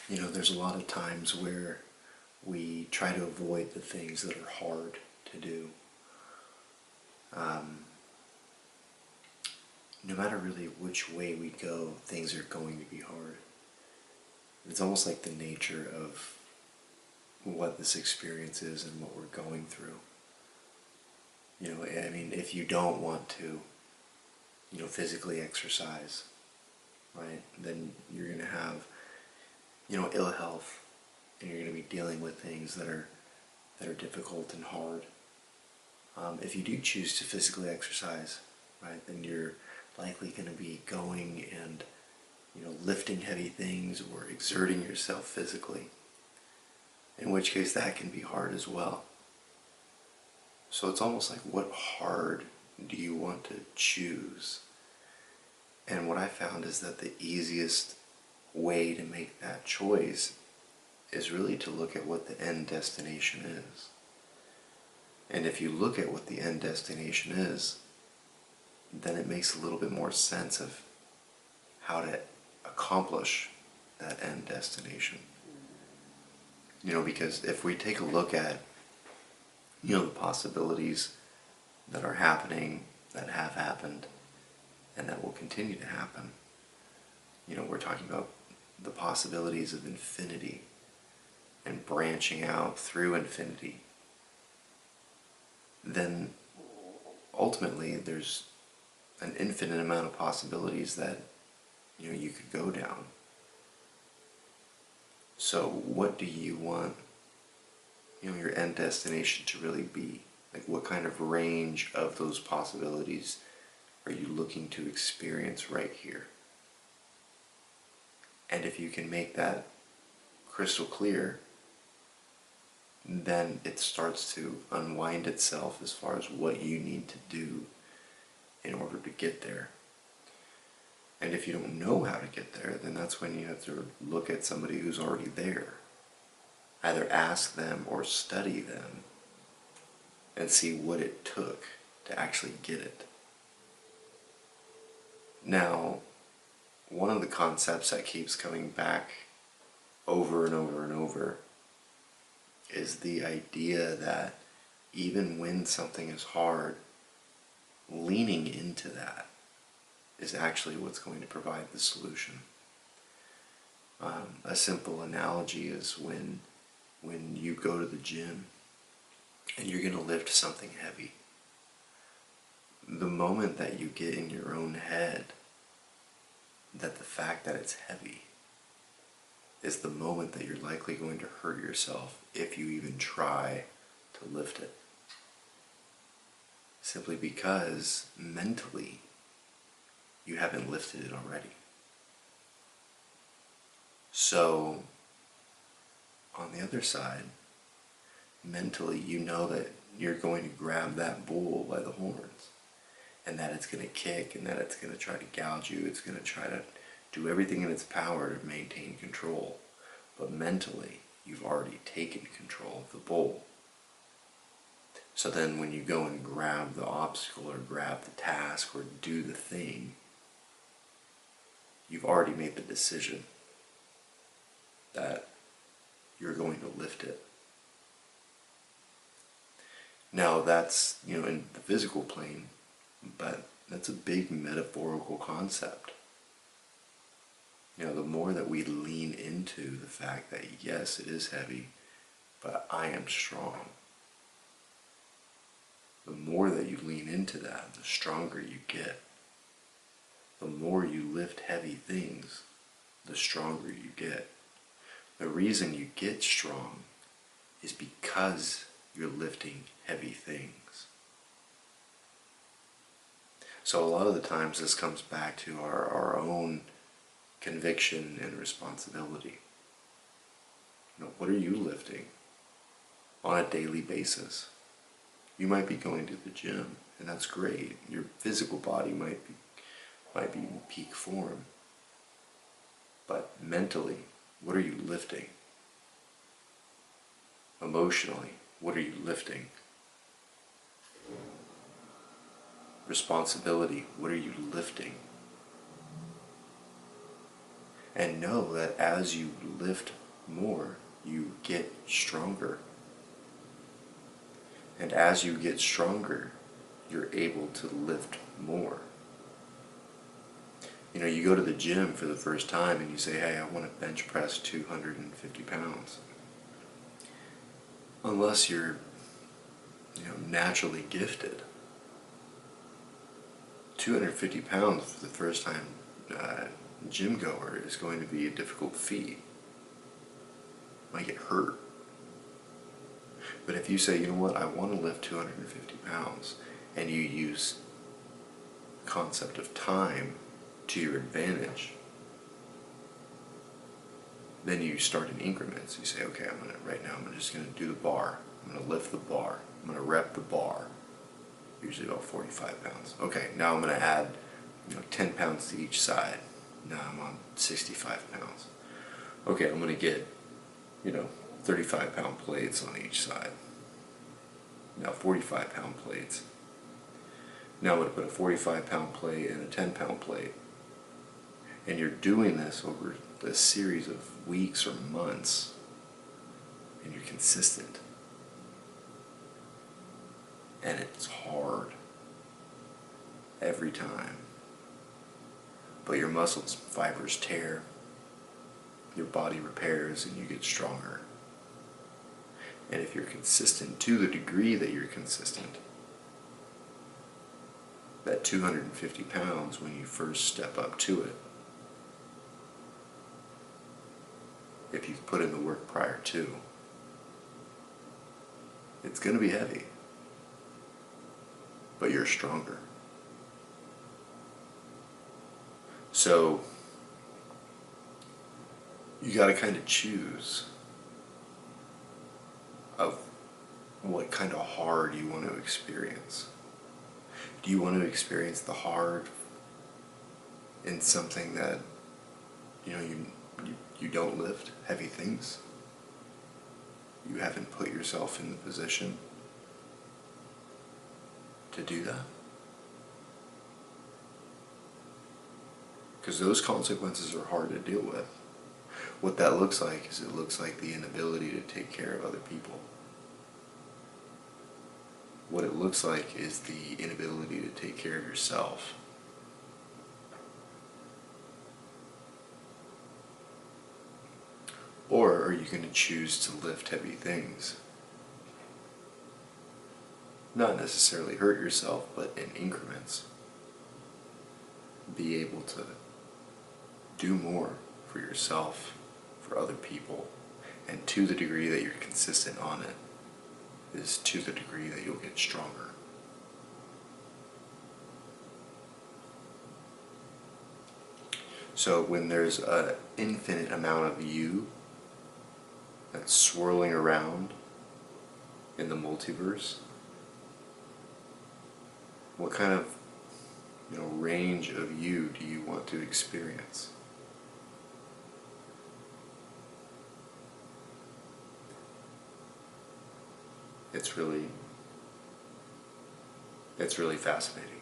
There's a lot of times where we try to avoid the things that are hard to do. No matter really which way we go, things are going to be hard. It's almost like the nature of what this experience is and what we're going through. If you don't want to, physically exercise, right, then you're going to have, ill health, and you're going to be dealing with things that are difficult and hard. If you do choose to physically exercise, right, then you're likely going to be going and lifting heavy things or exerting yourself physically, in which case that can be hard as well. So it's almost like, what hard do you want to choose? And what I found is that the easiest way to make that choice is really to look at what the end destination is. And if you look at what the end destination is, then it makes a little bit more sense of how to accomplish that end destination. Because if we take a look at, the possibilities that are happening, that have happened, and that will continue to happen, we're talking about the possibilities of infinity and branching out through infinity. Then ultimately there's an infinite amount of possibilities that you could go down. So what do you want your end destination to really be? Like, what kind of range of those possibilities are you looking to experience right here? And if you can make that crystal clear, then it starts to unwind itself as far as what you need to do in order to get there. And if you don't know how to get there, then that's when you have to look at somebody who's already there. Either ask them or study them and see what it took to actually get it. Now, one of the concepts that keeps coming back over and over and over is the idea that even when something is hard, leaning into that is actually what's going to provide the solution. A simple analogy is when you go to the gym and you're going to lift something heavy. The moment that you get in your own head that the fact that it's heavy is the moment that you're likely going to hurt yourself if you even try to lift it. Simply because mentally you haven't lifted it already. So, on the other side, mentally you know that you're going to grab that bull by the horns, and that it's going to kick, and that it's going to try to gouge you, it's going to try to do everything in its power to maintain control. But mentally, you've already taken control of the bull. So then when you go and grab the obstacle or grab the task or do the thing, you've already made the decision that you're going to lift it. Now that's, in the physical plane, but that's a big metaphorical concept. The more that we lean into the fact that yes, it is heavy, but I am strong. The more that you lean into that, the stronger you get. The more you lift heavy things, the stronger you get. The reason you get strong is because you're lifting heavy things. So a lot of the times this comes back to our own conviction and responsibility. What are you lifting on a daily basis? You might be going to the gym, and that's great. Your physical body might be in peak form. But mentally, what are you lifting? Emotionally, what are you lifting? Responsibility, what are you lifting? And know that as you lift more, you get stronger. And as you get stronger, you're able to lift more. You go to the gym for the first time and you say, hey, I want to bench press 250 pounds. Unless you're, naturally gifted, 250 pounds for the first time gym goer is going to be a difficult feat. Might get hurt. But if you say, you know what, I want to lift 250 pounds, and you use the concept of time to your advantage, then you start in increments. You say, okay, right now I'm just going to do the bar. I'm going to lift the bar. I'm going to rep the bar. Usually about 45 pounds. Okay, now I'm going to add 10 pounds to each side. Now I'm on 65 pounds. Okay, I'm going to get 35-pound plates on each side. Now 45-pound plates. Now I'm going to put a 45-pound plate and a 10-pound plate. And you're doing this over a series of weeks or months, and you're consistent. And it's hard every time. But your muscles, fibers tear, your body repairs, and you get stronger. And if you're consistent to the degree that you're consistent, that 250 pounds when you first step up to it, if you've put in the work prior to, it's going to be heavy, but you're stronger. So you got to kind of choose of what kind of hard you want to experience. Do you want to experience the hard in something that you don't lift heavy things? You haven't put yourself in the position to do that? Because those consequences are hard to deal with. What that looks like is it looks like the inability to take care of other people. What it looks like is the inability to take care of yourself. Or are you going to choose to lift heavy things? Not necessarily hurt yourself, but in increments. Be able to do more for yourself, for other people, and to the degree that you're consistent on it is to the degree that you'll get stronger. So when there's an infinite amount of you that's swirling around in the multiverse, what kind of range of you do you want to experience? It's really fascinating.